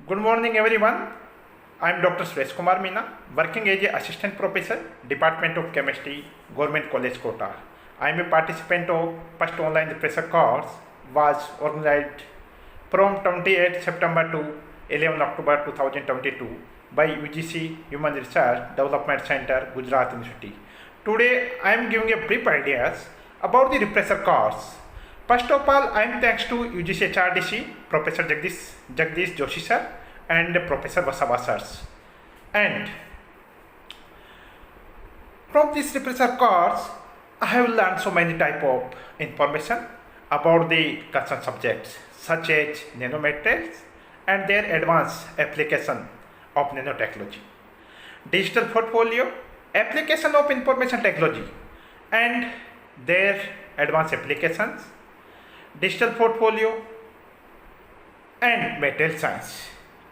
Good morning, everyone. I am Dr. Suresh Kumar Meena, working as a Assistant Professor, Department of Chemistry, Government College Kota. I am a participant of first online refresher course was organized from 28 September to 11 October 2022 by UGC Human Research Development Center, Gujarat University. Today, I am giving a brief ideas about the refresher course. First of all, I am thanks to UGC HRDC, Professor Jagdish Joshi sir and Professor Vasava sirs. And from this refresher course, I have learned so many type of information about the concerned subjects such as nanomaterials and their advanced application of nanotechnology, digital portfolio, application of information technology and their advanced applications, digital portfolio and material science.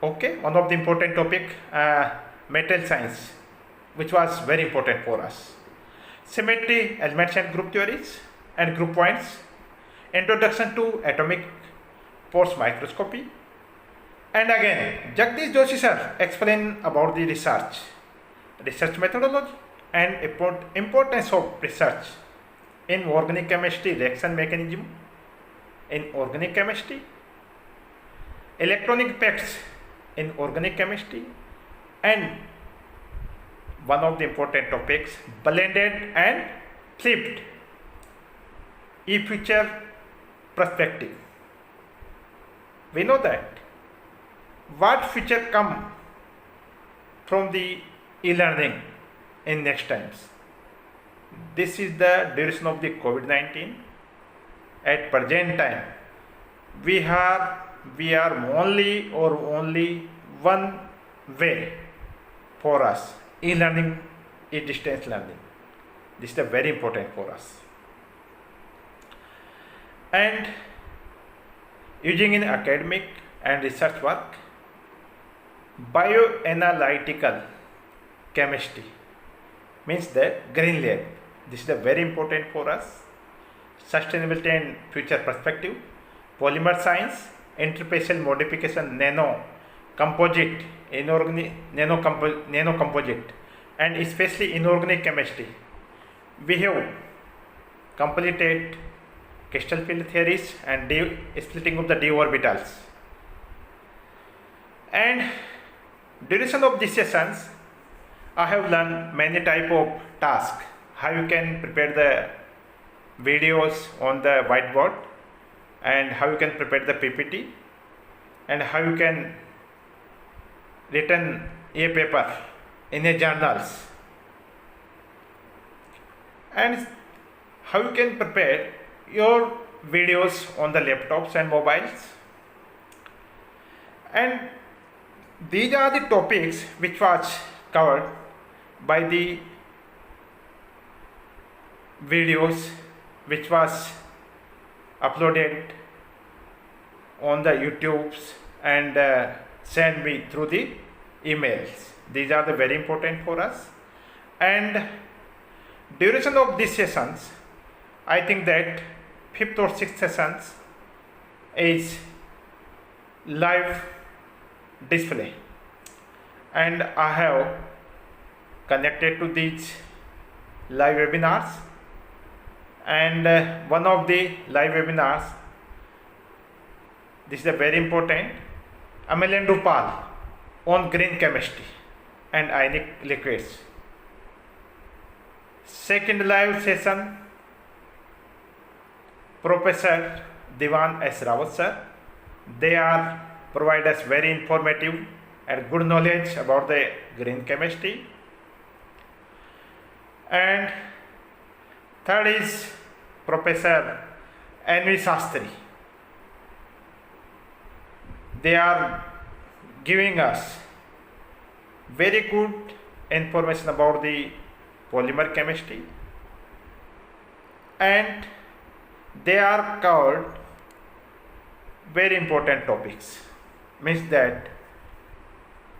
Okay, one of the important topic, material science, which was very important for us. Symmetry, elements and group theories and group points, introduction to atomic force microscopy, and again Jagdish Joshi sir explain about the research methodology and importance of research in organic chemistry, reaction mechanism in organic chemistry, electronic effects in organic chemistry, and one of the important topics, blended and flipped e-future perspective. We know that what future come from the e-learning in next times. This is the duration of the COVID-19. At present time, we are only one way for us, e-learning, e-distance learning. This is very important for us. And using in academic and research work, bioanalytical chemistry means that green lab. This is very important for us. Sustainability and future perspective, polymer science, interfacial modification, nano composite, nano composite, and especially inorganic chemistry. We have completed crystal field theories and splitting of the d orbitals. And duration of these sessions, I have learned many type of tasks. How you can prepare the videos on the whiteboard, and how you can prepare the PPT, and how you can written a paper in a journals, and how you can prepare your videos on the laptops and mobiles. And these are the topics which was covered by the videos which was uploaded on the YouTubes and sent me through the emails. These are the very important for us. And duration of these sessions, I think that 5th or 6th sessions is live display, and I have connected to these live webinars. And one of the live webinars, this is a very important, Amelendu Pal on green chemistry and ionic liquids. Second live session, Professor Diwan S. Rawat sir. They are provide us very informative and good knowledge about the green chemistry. And third is Professor N.V. Sastry. They are giving us very good information about the polymer chemistry, and they are covered very important topics. Means that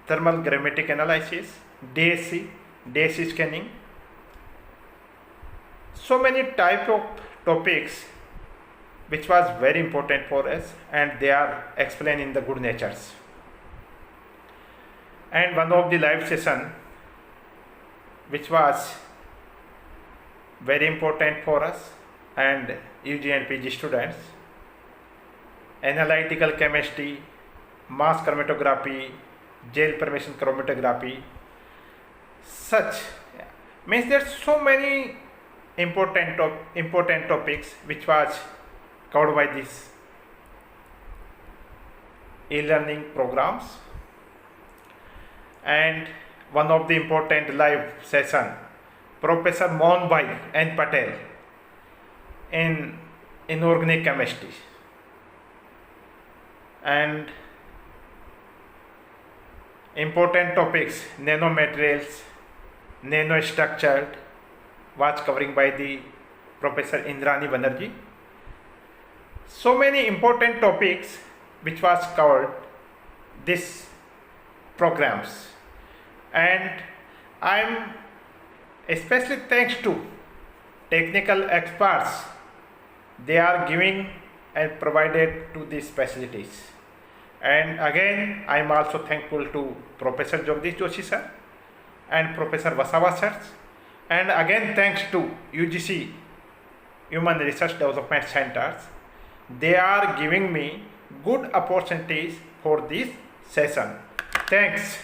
thermal grammatic analysis, DSC scanning, so many type of topics which was very important for us, and they are explained in the good natures. And one of the live session which was very important for us and UG and PG students, analytical chemistry, mass chromatography, gel permeation chromatography, such means there's so many important topics which was covered by these e-learning programs. And one of the important live session, Professor Mohan Bhai and Patel in inorganic chemistry, and important topics, nanomaterials, nanostructured, was covering by the Professor Indrani Banerjee. So many important topics which was covered this programs, and I'm especially thanks to technical experts, they are giving and provided to these facilities. And again I am also thankful to Professor Jagdish Joshi sir and Professor Vasawa sir, and again thanks to UGC Human Research Development Centers, they are giving me good opportunities for this session. Thanks.